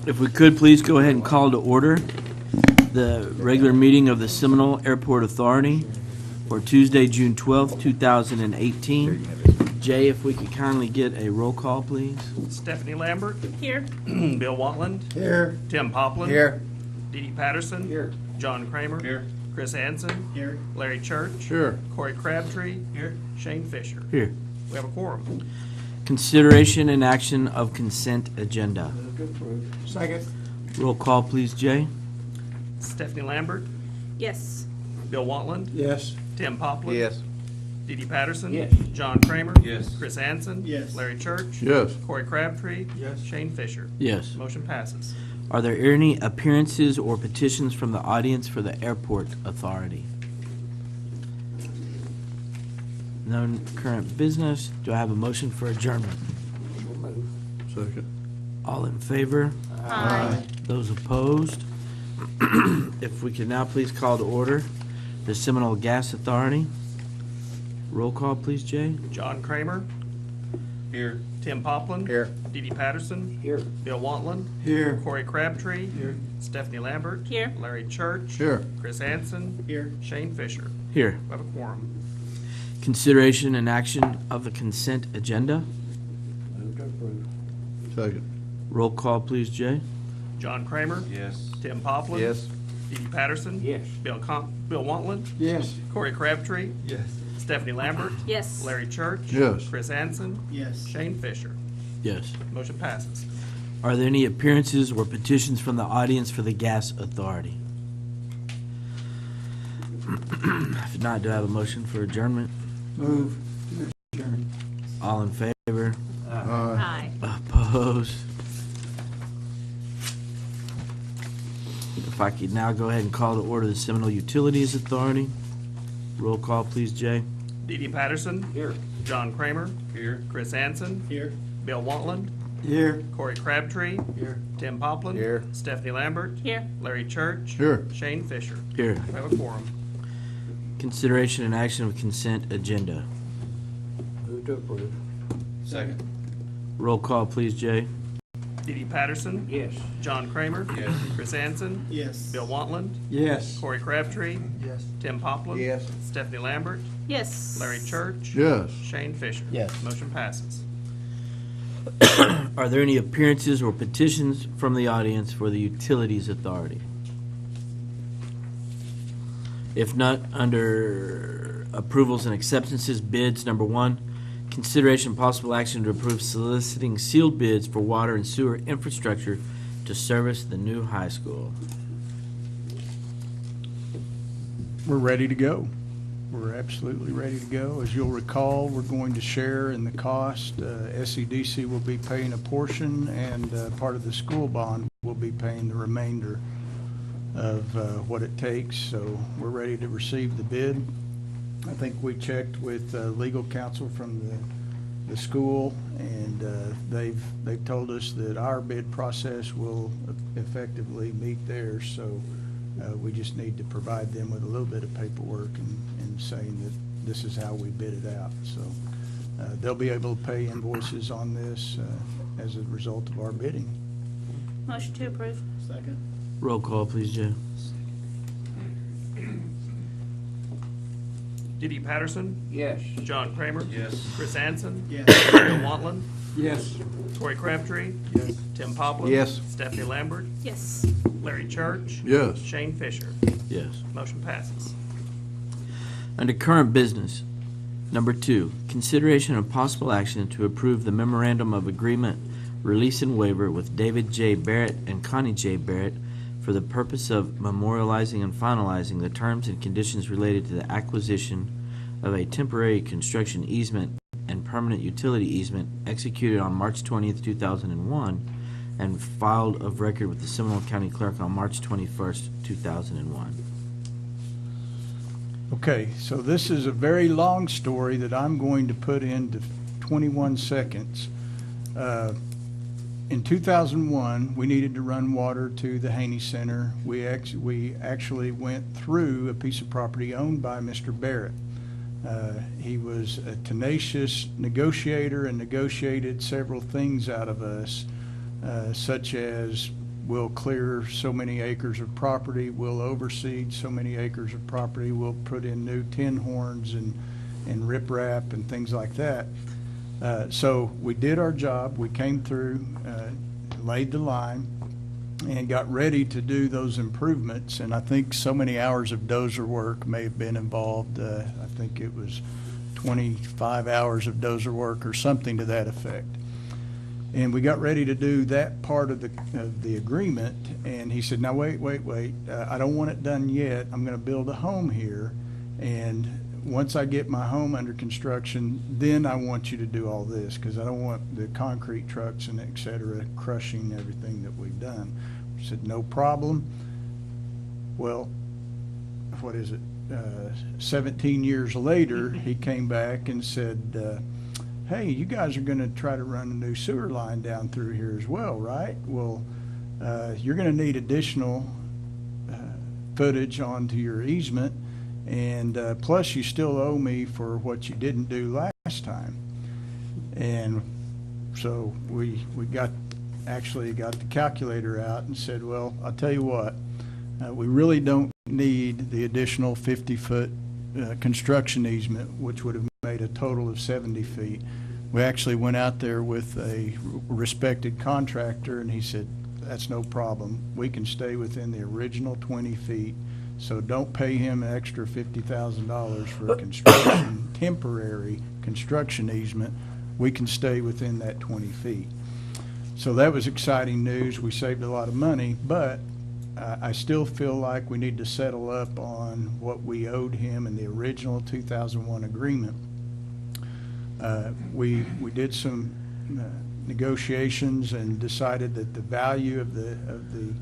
If we could, please go ahead and call to order the regular meeting of the Seminole Airport Authority for Tuesday, June 12th, 2018. Jay, if we could kindly get a roll call, please. Stephanie Lambert. Here. Bill Watland. Here. Tim Poplin. Here. Dee Dee Patterson. Here. John Kramer. Here. Chris Hansen. Here. Larry Church. Here. Corey Crabtree. Here. Shane Fisher. Here. We have a quorum. Consideration and action of consent agenda. Second. Roll call, please, Jay. Stephanie Lambert. Yes. Bill Watland. Yes. Tim Poplin. Yes. Dee Dee Patterson. Yes. John Kramer. Yes. Chris Hansen. Yes. Larry Church. Yes. Corey Crabtree. Yes. Shane Fisher. Yes. Motion passes. Are there any appearances or petitions from the audience for the Airport Authority? No current business. Do I have a motion for adjournment? Second. All in favor? Aye. Those opposed? If we could now please call to order the Seminole Gas Authority. Roll call, please, Jay. John Kramer. Here. Tim Poplin. Here. Dee Dee Patterson. Here. Bill Watland. Here. Corey Crabtree. Here. Stephanie Lambert. Here. Larry Church. Here. Chris Hansen. Here. Shane Fisher. Here. We have a quorum. Consideration and action of the consent agenda. Move to approve. Second. Roll call, please, Jay. John Kramer. Yes. Tim Poplin. Yes. Dee Dee Patterson. Yes. Bill Watland. Yes. Corey Crabtree. Yes. Stephanie Lambert. Yes. Larry Church. Yes. Chris Hansen. Yes. Shane Fisher. Yes. Motion passes. Are there any appearances or petitions from the audience for the Gas Authority? If not, do I have a motion for adjournment? Move. Adjourn. All in favor? Aye. Opposed? If I could now go ahead and call to order the Seminole Utilities Authority. Roll call, please, Jay. Dee Dee Patterson. Here. John Kramer. Here. Chris Hansen. Here. Bill Watland. Here. Corey Crabtree. Here. Tim Poplin. Here. Stephanie Lambert. Here. Larry Church. Here. Shane Fisher. Here. We have a quorum. Consideration and action of consent agenda. Move to approve. Second. Roll call, please, Jay. Dee Dee Patterson. Yes. John Kramer. Yes. Chris Hansen. Yes. Bill Watland. Yes. Corey Crabtree. Yes. Tim Poplin. Yes. Stephanie Lambert. Yes. Larry Church. Yes. Shane Fisher. Yes. Motion passes. Are there any appearances or petitions from the audience for the Utilities Authority? If not, under approvals and acceptances, bids, number 1, consideration and possible action to approve soliciting sealed bids for water and sewer infrastructure to service the new high school. We're ready to go. We're absolutely ready to go. As you'll recall, we're going to share in the cost. SEDC will be paying a portion, and part of the school bond will be paying the remainder of what it takes. So we're ready to receive the bid. I think we checked with legal counsel from the school, and they've told us that our bid process will effectively meet theirs. So we just need to provide them with a little bit of paperwork and saying that this is how we bid it out. So they'll be able to pay invoices on this as a result of our bidding. Motion to approve. Second. Roll call, please, Jay. Dee Dee Patterson. Yes. John Kramer. Yes. Chris Hansen. Yes. Bill Watland. Yes. Corey Crabtree. Yes. Tim Poplin. Yes. Stephanie Lambert. Yes. Larry Church. Yes. Shane Fisher. Yes. Motion passes. Under current business, number 2, consideration of possible action to approve the memorandum of agreement, release and waiver with David J. Barrett and Connie J. Barrett for the purpose of memorializing and finalizing the terms and conditions related to the acquisition of a temporary construction easement and permanent utility easement executed on March 20th, 2001 and filed of record with the Seminole County Clerk on March 21st, 2001. Okay, so this is a very long story that I'm going to put into 21 seconds. In 2001, we needed to run water to the Haney Center. We actually went through a piece of property owned by Mr. Barrett. He was a tenacious negotiator and negotiated several things out of us such as we'll clear so many acres of property, we'll overseed so many acres of property, we'll put in new tin horns and riprap and things like that. So we did our job, we came through, laid the line, and got ready to do those improvements. And I think so many hours of dozer work may have been involved. I think it was 25 hours of dozer work or something to that effect. And we got ready to do that part of the agreement, and he said, now wait, I don't want it done yet. I'm going to build a home here, and once I get my home under construction, then I want you to do all this, because I don't want the concrete trucks and et cetera crushing everything that we've done. I said, no problem. Well, what is it? 17 years later, he came back and said, hey, you guys are going to try to run a new sewer line down through here as well, right? Well, you're going to need additional footage onto your easement, and plus you still owe me for what you didn't do last time. And so we got the calculator out and said, well, I'll tell you what, we really don't need the additional 50-foot construction easement, which would have made a total of 70 feet. We actually went out there with a respected contractor, and he said, that's no problem. We can stay within the original 20 feet, so don't pay him an extra $50,000 for a temporary construction easement. We can stay within that 20 feet. So that was exciting news. We saved a lot of money, but I still feel like we need to settle up on what we owed him in the original 2001 agreement. We did some negotiations and decided that the value of the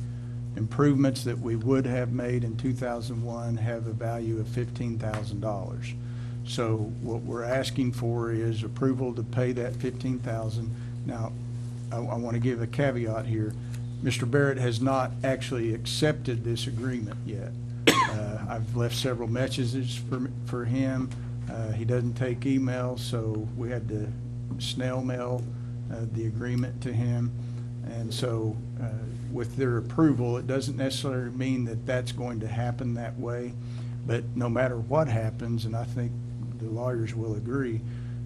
improvements that we would have made in 2001 have a value of $15,000. So what we're asking for is approval to pay that $15,000. Now, I want to give a caveat here. Mr. Barrett has not actually accepted this agreement yet. I've left several messages for him. He doesn't take email, so we had to snail mail the agreement to him. And so with their approval, it doesn't necessarily mean that that's going to happen that way. But no matter what happens, and I think the lawyers will agree,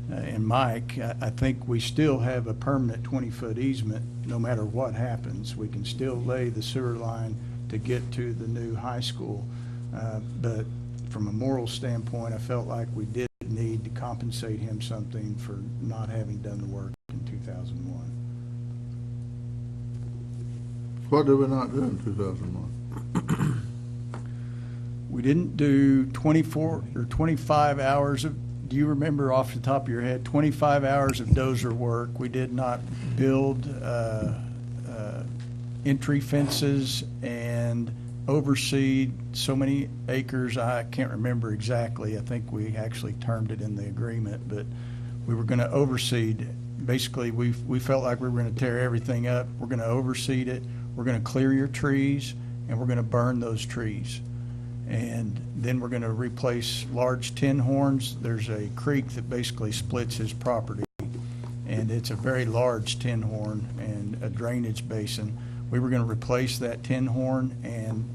and Mike, I think we still have a permanent 20-foot easement no matter what happens. We can still lay the sewer line to get to the new high school. But from a moral standpoint, I felt like we did need to compensate him something for not having done the work in 2001. What did we not do in 2001? We didn't do 24 or 25 hours of, do you remember off the top of your head, 25 hours of dozer work? We did not build entry fences and overseed so many acres. I can't remember exactly. I think we actually termed it in the agreement, but we were going to overseed. Basically, we felt like we were going to tear everything up. We're going to overseed it. We're going to clear your trees, and we're going to burn those trees. And then we're going to replace large tin horns. There's a creek that basically splits his property, and it's a very large tin horn and a drainage basin. We were going to replace that tin horn and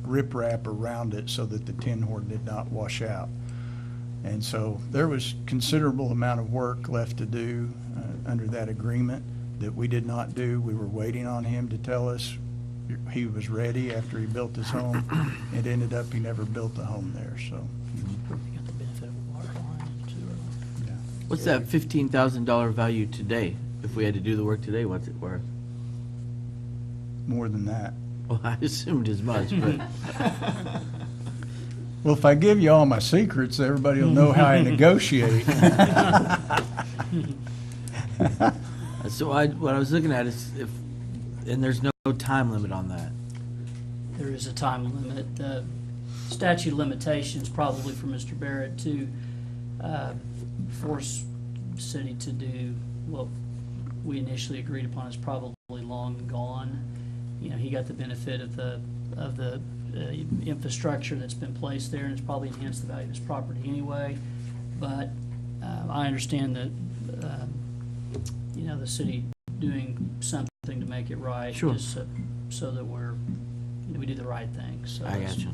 riprap around it so that the tin horn did not wash out. And so there was considerable amount of work left to do under that agreement that we did not do. We were waiting on him to tell us he was ready after he built his home. It ended up he never built the home there, so. Yeah. What's that $15,000 value today? If we had to do the work today, what's it worth? More than that. Well, I assumed as much, but Well, if I give you all my secrets, everybody will know how I negotiate. so what I was looking at is and there's no time limit on that. There is a time limit. Statute of limitations probably for Mr. Barrett to force the city to do what we initially agreed upon is probably long gone. You know, he got the benefit of the infrastructure that's been placed there, and it's probably enhanced the value of his property anyway. But I understand that you know, the city doing something everything to make it right. Sure. Just so that we do the right thing, so. I it's- got you.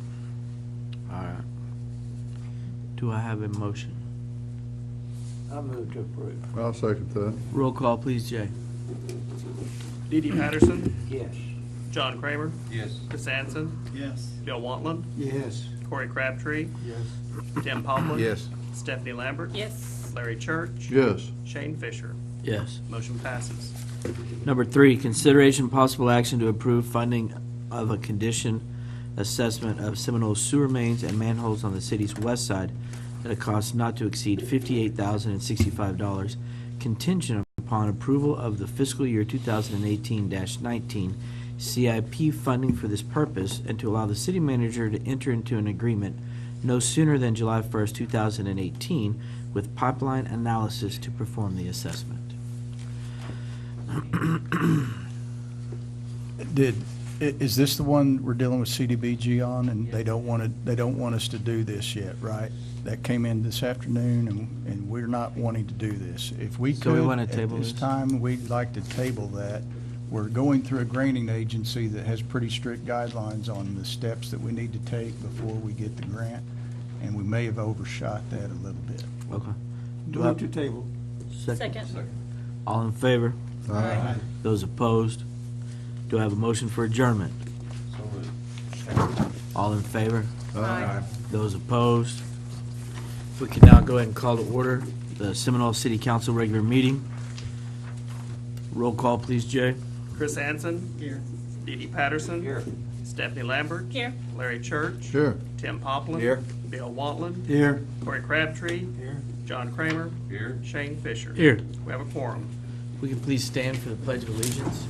All right. Do I have a motion? I move to approve. I'll second that. Roll call, please, Jay. Dee Dee Patterson, Yes. John Kramer, Yes. Chris Anson, Yes. Bill Wantland, Yes. Corey Crabtree, Yes. Tim Poplin. Yes. Stephanie Lambert. Yes. Larry Church. Yes. Shane Fisher. Yes. Motion passes. Number 3, consideration possible action to approve funding of a condition assessment of Seminole sewer mains and manholes on the city's west side at a cost not to exceed $58,065, contingent upon approval of the fiscal year 2018-19 CIP funding for this purpose, and to allow the city manager to enter into an agreement no sooner than July 1st, 2018, with Pipeline Analysis to perform the assessment. Is this the one we're dealing with CDBG on, and they don't want us to do this yet, right? That came in this afternoon, and we're not wanting to do this. If we So we could, wanna at table this this? time, we'd like to table that. We're going through a granting agency that has pretty strict guidelines on the steps that we need to take before we get the grant, and we may have overshot that a little bit. Okay. Do I- Move to table. Second. All in favor? Aye. Those opposed? Do I have a motion for adjournment? So moved. All in favor? Aye. Those opposed? We can now go ahead and call to order the Seminole City Council regular meeting. Roll call, please, Jay. Chris Anson. Here. Dee Dee Patterson. Here. Stephanie Lambert. Here. Larry Church. Sure. Tim Poplin. Here. Bill Wantland. Here. Corey Crabtree. Here. John Kramer. Here. Shane Fisher. Here. We have a quorum. We can please stand for the Pledge of Allegiance.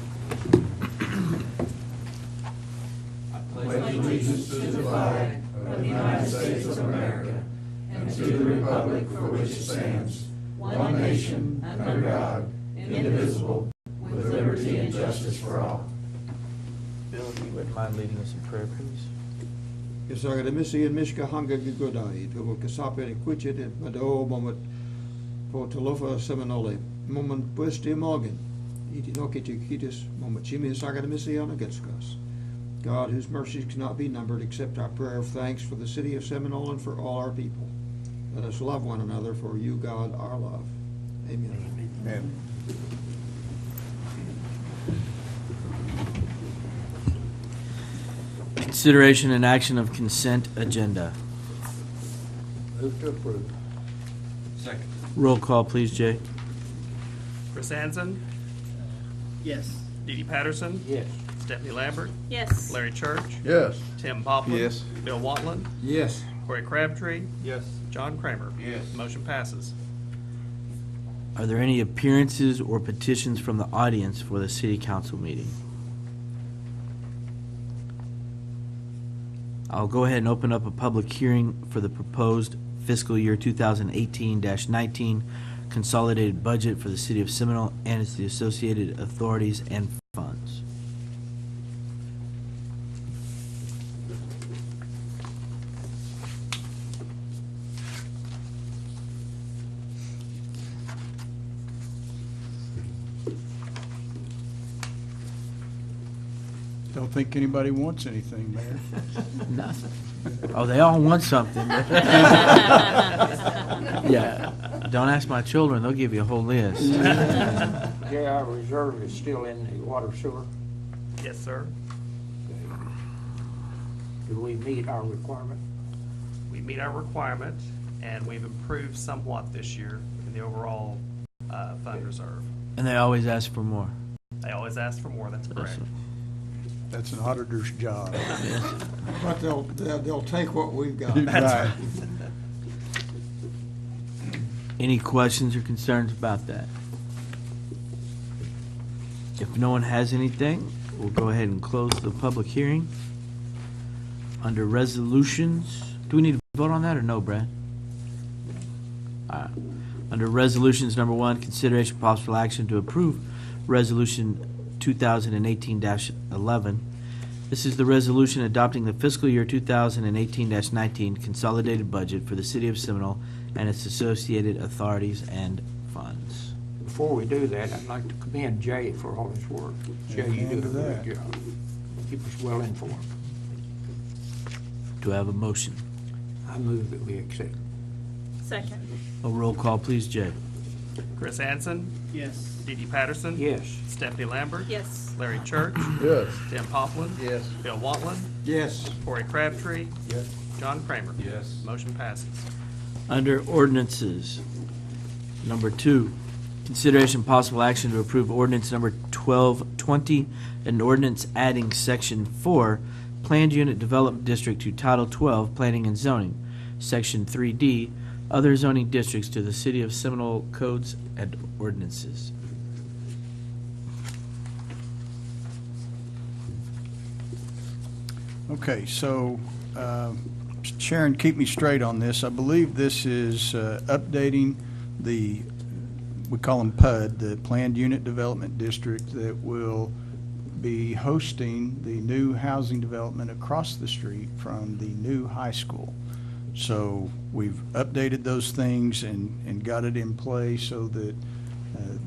Bill, if you wouldn't mind leading us in prayer, please. Isagadamisi and Mishka Hanga Gigodai, to Kasape and Quichet and Mado Moment for Talofa Seminole, Moment Puesti Morgan, Itinoki Chiquitis, Moment Chimi Isagadamisi on Agatskas. God, whose mercies cannot be numbered, accept our prayer of thanks for the city of Seminole and for all our people. Let us love one another, for you, God, our love. Amen. Amen. Consideration and action of consent agenda. Move to approve. Second. Roll call, please, Jay. Chris Anson. Yes. Dee Dee Patterson. Yes. Stephanie Lambert. Yes. Larry Church. Yes. Tim Poplin. Yes. Bill Wantland. Yes. Corey Crabtree. Yes. John Kramer. Yes. Motion passes. Are there any appearances or petitions from the audience for the city council meeting? I'll go ahead and open up a public hearing for the proposed fiscal year 2018-19 consolidated budget for the city of Seminole and its associated authorities and funds. Don't think anybody wants anything, Mayor. Nothing. Oh, they all want something. Yeah, don't ask my children, they'll give you a whole list. Yeah, our reserve is still in the water sewer. Yes, sir. Do we meet our requirement? We meet our requirement, and we've improved somewhat this year in the overall fund reserve. And they always ask for more. They always ask for more, that's correct. That's an auditor's job. But they'll take what we've got. Right. Any questions or concerns about that? If no one has anything, we'll go ahead and close the public hearing. Under resolutions, do we need to vote on that or no, Brad? All right. Under resolutions, number 1, consideration of possible action to approve resolution 2018-11. This is the resolution adopting the fiscal year 2018-19 consolidated budget for the city of Seminole and its associated authorities and funds. before we do that, I'd like to commend Jay for all his work. Jay, you Amen do a to that. great job. Keep us well informed. Do I have a motion? I move that we accept. Second. A roll call, please, Jay. Chris Anson, Yes. Dee Dee Patterson. Yes. Stephanie Lambert. Yes. Larry Church. Yes. Tim Poplin. Yes. Bill Wantland. Yes. Corey Crabtree. Yes. John Kramer. Yes. Motion passes. Under ordinances, number 2, consideration possible action to approve ordinance number 1220, an ordinance adding section 4, Planned Unit Development District to Title 12, Planning and Zoning, section 3D, other zoning districts to the City of Seminole codes and ordinances. Okay, so, Sharon, keep me straight on this. I believe this is updating the, we call them PUD, the Planned Unit Development District, that will be hosting the new housing development across the street from the new high school. So we've updated those things and got it in place so that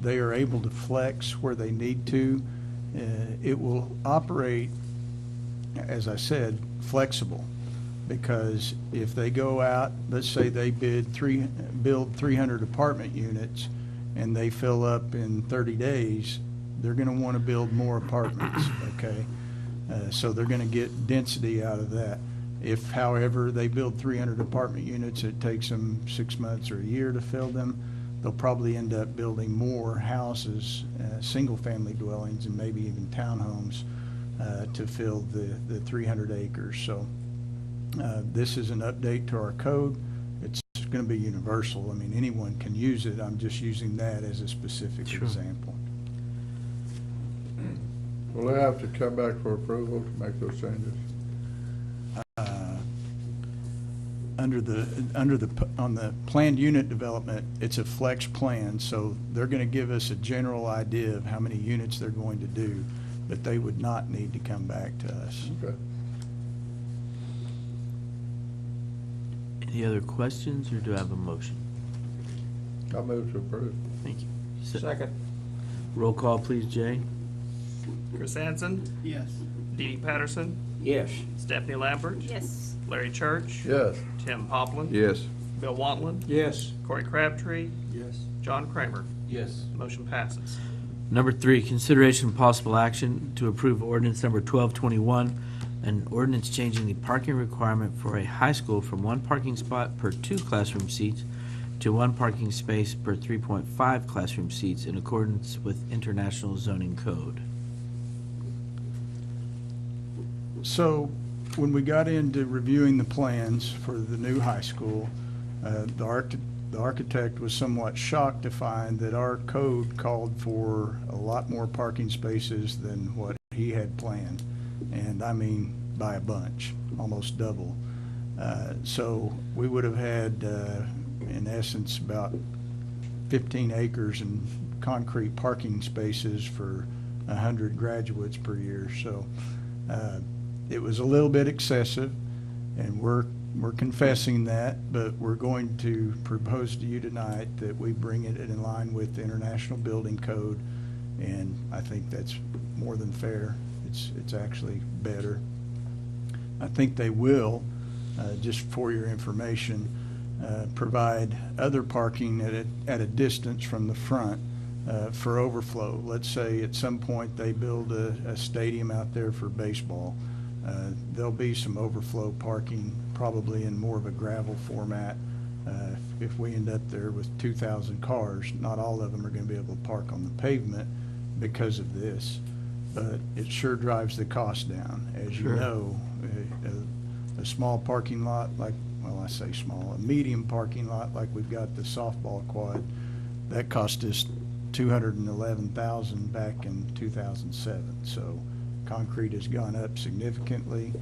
they are able to flex where they need to. It will operate, as I said, flexible, because if they go out, let's say they build 300 apartment units and they fill up in 30 days, they're going to want to build more apartments, okay? So they're going to get density out of that. If, however, they build 300 apartment units, it takes them 6 months or a year to fill them, they'll probably end up building more houses, single-family dwellings, and maybe even townhomes to fill the 300 acres. So this is an update to our code. It's going to be universal. I mean, anyone can use it. I'm just using that as a specific Sure. example. Will they have to come back for approval to make those changes? On the planned unit development, it's a flex plan, so they're going to give us a general idea of how many units they're going to do, but they would not need to come back to us. Okay. Any other questions, or do I have a motion? I move to approve. Thank you. Second. Roll call, please, Jay. Chris Anson, Yes. Dee Dee Patterson. Yes. Stephanie Lambert. Yes. Larry Church. Yes. Tim Poplin. Yes. Bill Wantland. Yes. Corey Crabtree. Yes. John Kramer. Yes. Motion passes. Number 3, consideration and possible action to approve ordinance number 1221, an ordinance changing the parking requirement for a high school from 1 parking spot per 2 classroom seats to 1 parking space per 3.5 classroom seats in accordance with International Zoning Code. So when we got into reviewing the plans for the new high school, the architect was somewhat shocked to find that our code called for a lot more parking spaces than what he had planned. And I mean by a bunch, almost double. So we would have had, in essence, about 15 acres and concrete parking spaces for 100 graduates per year. So it was a little bit excessive, and we're confessing that, but we're going to propose to you tonight that we bring it in line with the International Building Code, and I think that's more than fair. It's actually better. I think they will, just for your information, provide other parking at a distance from the front for overflow. Let's say at some point they build a stadium out there for baseball. There'll be some overflow parking, probably in more of a gravel format. If we end up there with 2,000 cars, not all of them are going to be able to park on the pavement because of this, but it sure drives the cost down. As you Sure. know, a small parking lot like, well, I say small, a medium parking lot like we've got the softball quad, that cost us $211,000 back in 2007. So concrete has gone up significantly,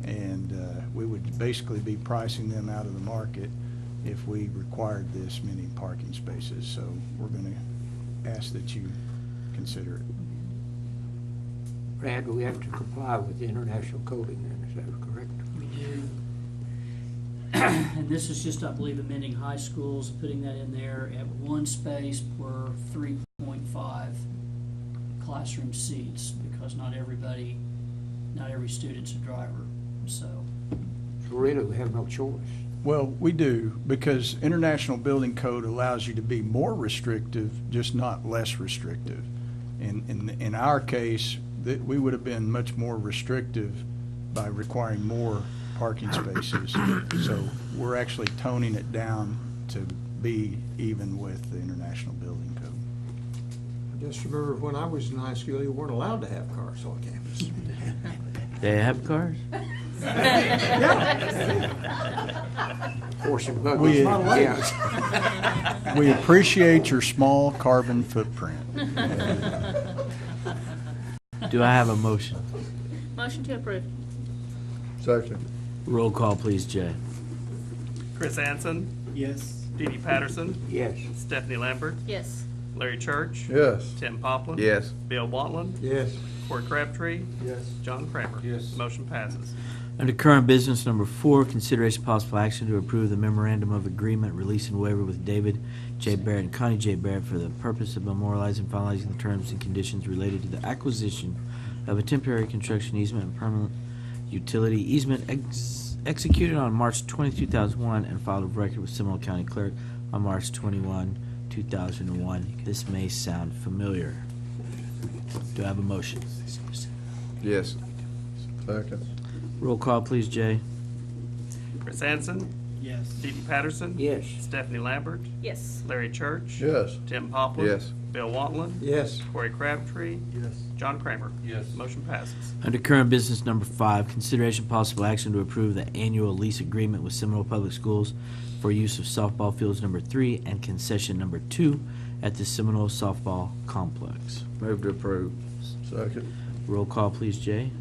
and we would basically be pricing them out of the market if we required this many parking spaces. So we're going to ask that you consider it. Brad, we have to comply with the international coding then, is that correct? We do. And this is just, I believe, amending high schools, putting that in there at one space per 3.5 classroom seats, because not every student's a driver, so. So really, we have no choice. Well, we do, because International Building Code allows you to be more restrictive, just not less restrictive. In our case, that we would have been much more restrictive by requiring more parking spaces. So we're actually toning it down to be even with the International Building Code. I just remember when I was in high school, you weren't allowed to have cars on campus. They have cars? Horse and We- buggy. Not allowed. Yeah. We appreciate your small carbon footprint. Do I have a motion? Motion to approve. Second. Roll call, please, Jay. Chris Anson, Yes. Dee Dee Patterson, Yes. Stephanie Lambert, Yes. Larry Church, Yes. Tim Poplin. Yes. Bill Wantland, Yes. Corey Crabtree, Yes. John Kramer. Yes. Motion passes. Under current business, number 4, consideration possible action to approve the memorandum of agreement, release and waiver with David J. Barrett and Connie J. Barrett for the purpose of memorializing and finalizing the terms and conditions related to the acquisition of a temporary construction easement and permanent utility easement executed on March 20, 2001, and filed of record with Seminole County Clerk on March 21, 2001. This may sound familiar. Do I have a motion? Yes. Second. Roll call, please, Jay. Chris Anson, Yes. Dee Dee Patterson. Yes. Stephanie Lambert, Yes. Larry Church. Yes. Tim Poplin. Yes. Bill Wantland, Yes. Corey Crabtree, Yes. John Kramer. Yes. Motion passes. Under current business, number 5, consideration possible action to approve the annual lease agreement with Seminole Public Schools for use of softball fields number 3 and concession number 2 at the Seminole Softball Complex. Move to approve. Second. Roll call, please, Jay.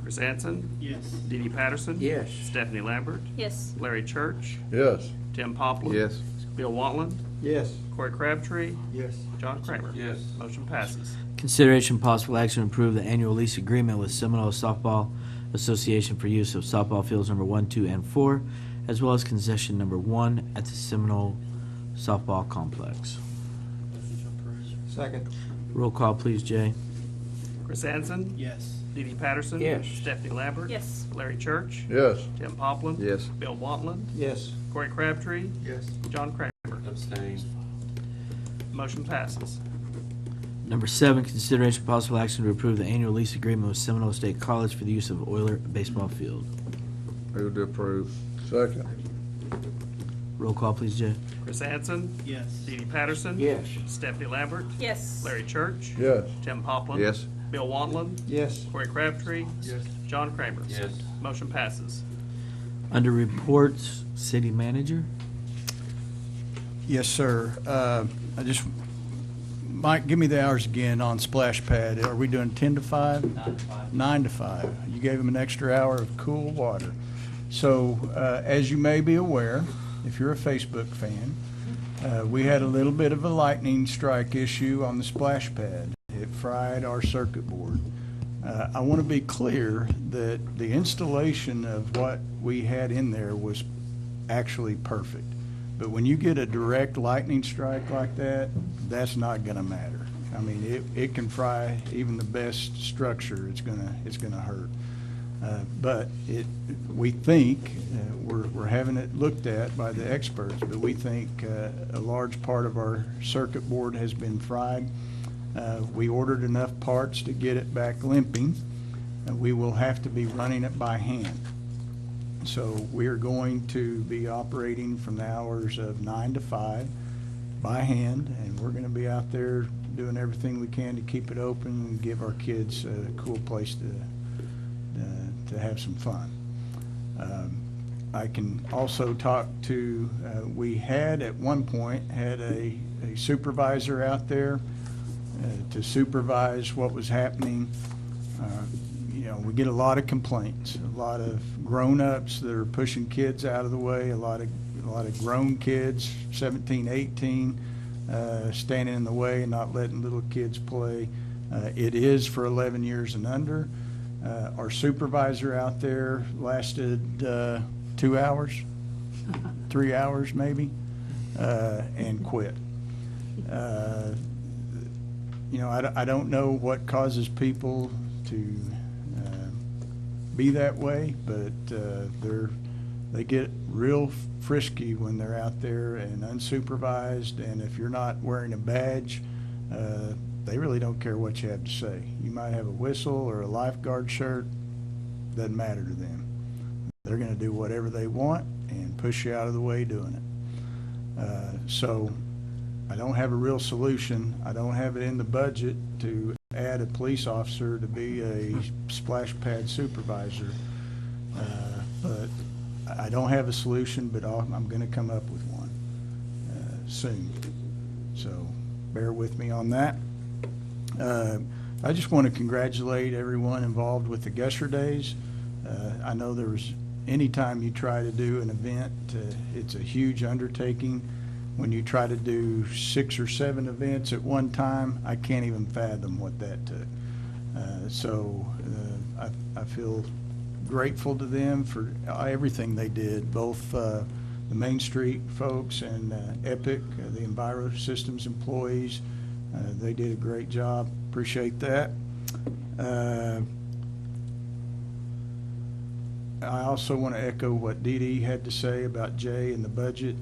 Chris Anson, Yes. Dee Dee Patterson. Yes. Stephanie Lambert, Yes. Larry Church, Yes. Tim Poplin. Yes. Bill Wantland, Yes. Corey Crabtree, Yes. John Kramer. Yes. Motion passes. Consideration possible action to approve the annual lease agreement with Seminole Softball Association for use of softball fields number 1, 2, and 4, as well as concession number 1 at the Seminole Softball Complex. Second. Roll call, please, Jay. Chris Anson, Yes. Dee Dee Patterson. Yes. Stephanie Lambert. Yes. Larry Church, Yes. Tim Poplin. Yes. Bill Wantland, Yes. Corey Crabtree, Yes. John Kramer. Abstain. Motion passes. Number 7, consideration possible action to approve the annual lease agreement with Seminole State College for the use of Oiler baseball field. Move to approve. Second. Roll call, please, Jay. Chris Anson, Yes. Dee Dee Patterson. Yes. Stephanie Lambert, Yes. Larry Church, Yes. Tim Poplin. Yes. Bill Wantland, Yes. Corey Crabtree, Yes. John Kramer. Yes. Motion passes. Under reports, city manager. Yes, sir. I just, Mike, give me the hours again on splash pad. Are we doing 10 to 5? 9 to 5. 9 to 5. You gave him an extra hour of cool water. So, as you may be aware, if you're a Facebook fan, we had a little bit of a lightning strike issue on the splash pad. It fried our circuit board. I want to be clear that the installation of what we had in there was actually perfect. But when you get a direct lightning strike like that, that's not going to matter. I mean, it can fry even the best structure. It's gonna hurt. But we think we're having it looked at by the experts. But we think a large part of our circuit board has been fried. We ordered enough parts to get it back limping. We will have to be running it by hand. So we are going to be operating from the hours of 9 to 5 by hand, and we're going to be out there doing everything we can to keep it open and give our kids a cool place to have some fun. I can also talk to, we had at one point had a supervisor out there to supervise what was happening. You know, we get a lot of complaints, a lot of grown-ups that are pushing kids out of the way, a lot of grown kids, 17, 18, standing in the way and not letting little kids play. It is for 11 years and under. Our supervisor out there lasted 2 hours, 3 hours maybe, and quit. You know, I don't know what causes people to be that way, but they get real frisky when they're out there and unsupervised, and if you're not wearing a badge, they really don't care what you have to say. You might have a whistle or a lifeguard shirt, doesn't matter to them. They're going to do whatever they want and push you out of the way doing it. So I don't have a real solution. I don't have it in the budget to add a police officer to be a splash pad supervisor. But I don't have a solution, but I'm going to come up with one soon. So bear with me on that. I just want to congratulate everyone involved with the Gusher Days. I know there was, anytime you try to do an event, it's a huge undertaking. When you try to do 6 or 7 events at one time, I can't even fathom what that took. So I feel grateful to them for everything they did, both the Main Street folks and Epic, the Enviro Systems employees. They did a great job. Appreciate that. I also want to echo what Dee Dee had to say about Jay and the budget.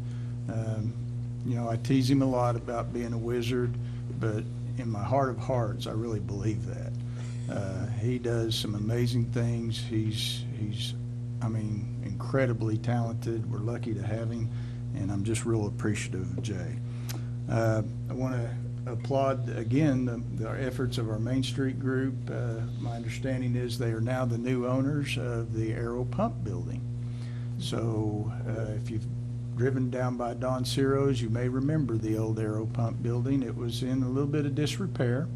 You know, I tease him a lot about being a wizard, but in my heart of hearts, I really believe that. He does some amazing things. He's I mean, incredibly talented. We're lucky to have him, and I'm just real appreciative of Jay. I want to applaud again the efforts of our Main Street group. My understanding is they are now the new owners of the Aero Pump building. So if you've driven down by Don Ciro's, you may remember the old Aero Pump building. It was in a little bit of disrepair,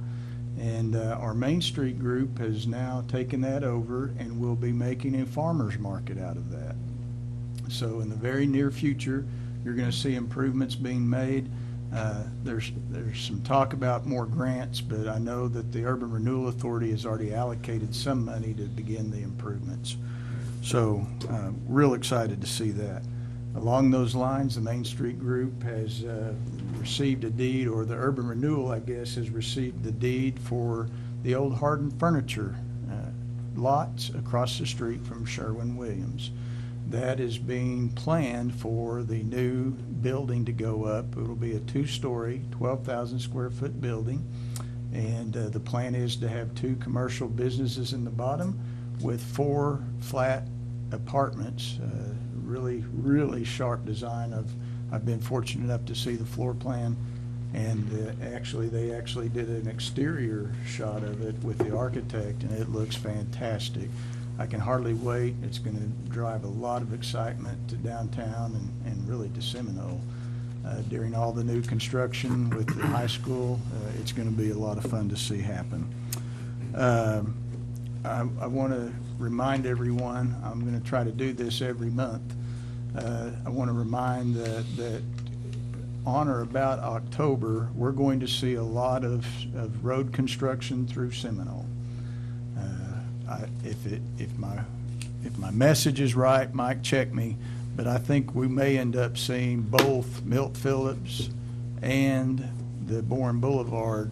and our Main Street group has now taken that over and will be making a farmer's market out of that. So in the very near future, you're going to see improvements being made. There's some talk about more grants, but I know that the Urban Renewal Authority has already allocated some money to begin the improvements. So real excited to see that. Along those lines, the Main Street Group has received a deed, or the Urban Renewal, I guess, has received the deed for the old Hardin Furniture lots across the street from Sherwin-Williams. That is being planned for the new building to go up. It'll be a 2-story, 12,000 square foot building. And the plan is to have 2 commercial businesses in the bottom with 4 flat apartments. Really, really sharp design. I've been fortunate enough to see the floor plan, and they actually did an exterior shot of it with the architect, and it looks fantastic. I can hardly wait. It's going to drive a lot of excitement to downtown and really to Seminole. During all the new construction with the high school, it's going to be a lot of fun to see happen. I want to remind everyone, I'm going to try to do this every month. I want to remind that on or about October, we're going to see a lot of road construction through Seminole. If my message is right, Mike, check me, but I think we may end up seeing both Milt Phillips and the Bourne Boulevard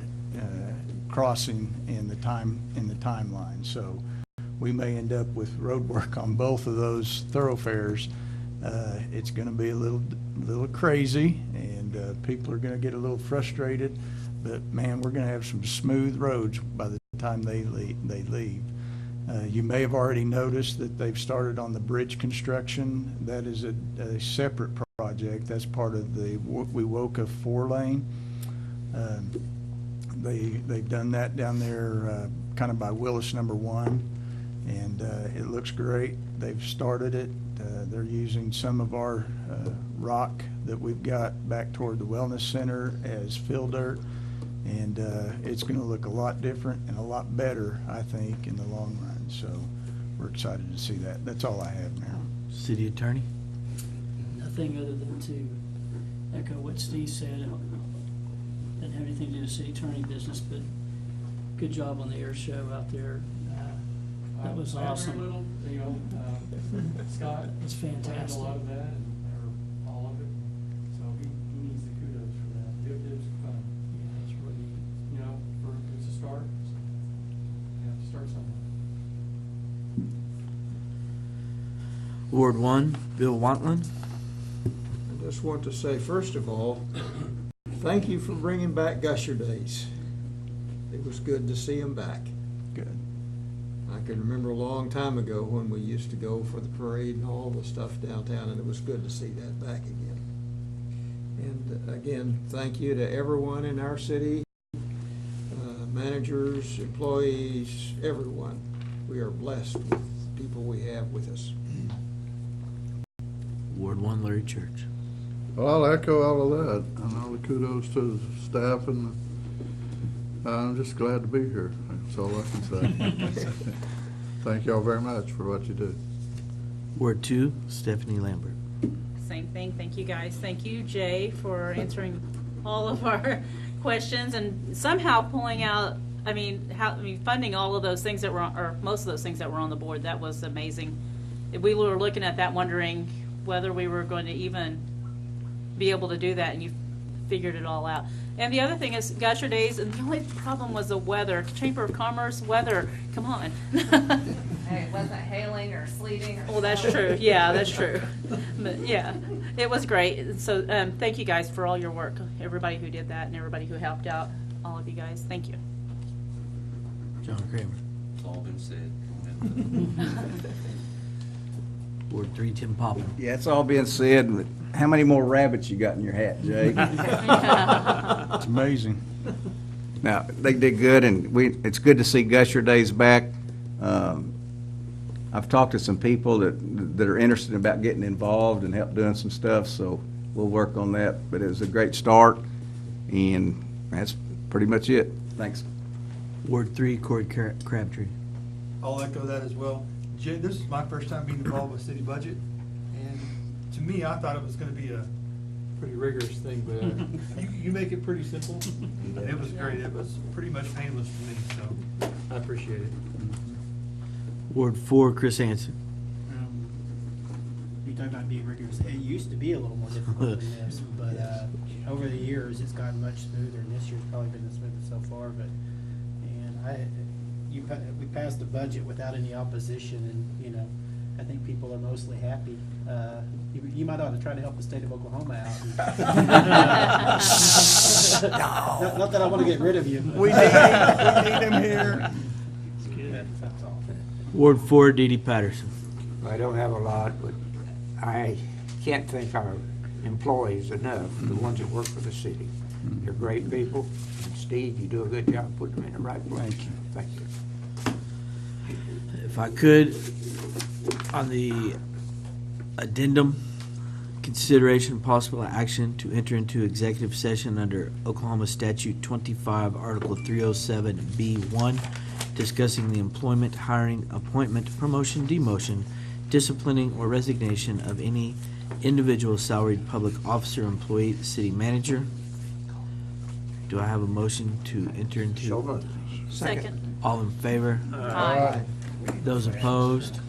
crossing in the timeline. So we may end up with road work on both of those thoroughfares. It's going to be a little crazy, and people are going to get a little frustrated. But man, we're going to have some smooth roads by the time they leave. You may have already noticed that they've started on the bridge construction. That is a separate project. That's part of the Wewoka 4-lane. They've done that down there kind of by Willis number 1, and it looks great. They've started it. They're using some of our rock that we've got back toward the Wellness Center as fill dirt, and it's going to look a lot different and a lot better, I think, in the long run. So we're excited to see that. That's all I have now. City Attorney? Nothing other than to echo what Steve said. Doesn't have anything to do with city attorney business, but good job on the air show out there. That was awesome. Scott. It's fantastic. A lot of that, and Ward 1, Bill Wantland. I just want to say, first of all, thank you for bringing back Gusher Days. It was good to see them back. Good. I can remember a long time ago when we used to go for the parade and all the stuff downtown, and it was good to see that back again. And again, thank you to everyone in our city, managers, employees, everyone. We are blessed with people we have with us. Ward 1, Larry Church. Well, I'll echo all of that, and all the kudos to the staff, and I'm just glad to be here. That's all I can say. Thank y'all very much for what you do. Ward 2, Stephanie Lambert. Same thing. Thank you, guys. Thank you, Jay, for answering all of our questions and somehow pulling out, funding all of those things that were, or most of those things that were on the board. That was amazing. We were looking at that wondering whether we were going to even be able to do that, and you figured it all out. And the other thing is Gusher Days, and the only problem was the weather. Chamber of Commerce weather, come on. Hey, it wasn't hailing or sleeting or Well, that's snow. true. Yeah, that's true. But yeah, it was great. So thank you guys for all your work. Everybody who did that and everybody who helped out. All of you guys. Thank you. John Kramer. It's all been said. Ward 3, Tim Poppin. Yeah, it's all being said, but how many more rabbits you got in your hat, Jay? It's amazing. Now, they did good, and it's good to see Gusher Days back. I've talked to some people that are interested about getting involved and help doing some stuff, so we'll work on that. But it was a great start, and that's pretty much it. Thanks. Ward 3, Corey Crabtree. I'll echo that as well. Jay, this is my first time being involved with city budget, and to me, I thought it was gonna be a pretty rigorous thing, but you make it pretty simple. And it was great. It was pretty much painless to me, so I appreciate it. Ward 4, Chris Hansen. You talk about being rigorous. It used to be a little more difficult than this, but over the years, it's gotten much smoother. And this year's probably been the smoothest so far. But we passed the budget without any opposition, and I think people are mostly happy. You might ought to try to help the state of Oklahoma out. Not that I want to get rid of you. We need him here. That's all. Ward 4, Dee Dee Patterson. I don't have a lot, but I can't thank our employees enough, the ones that work for the city. They're great people. And Steve, you do a good job putting them in the right place. Thank you. Thank you. If I could, on the addendum, consideration of possible action to enter into executive session under Oklahoma Statute 25, Article 307B1, discussing the employment, hiring, appointment, promotion, demotion, disciplining, or resignation of any individual salaried public officer, employee, city manager. Do I have a motion to enter into? So moved. Second. All in favor? Aye. Those opposed?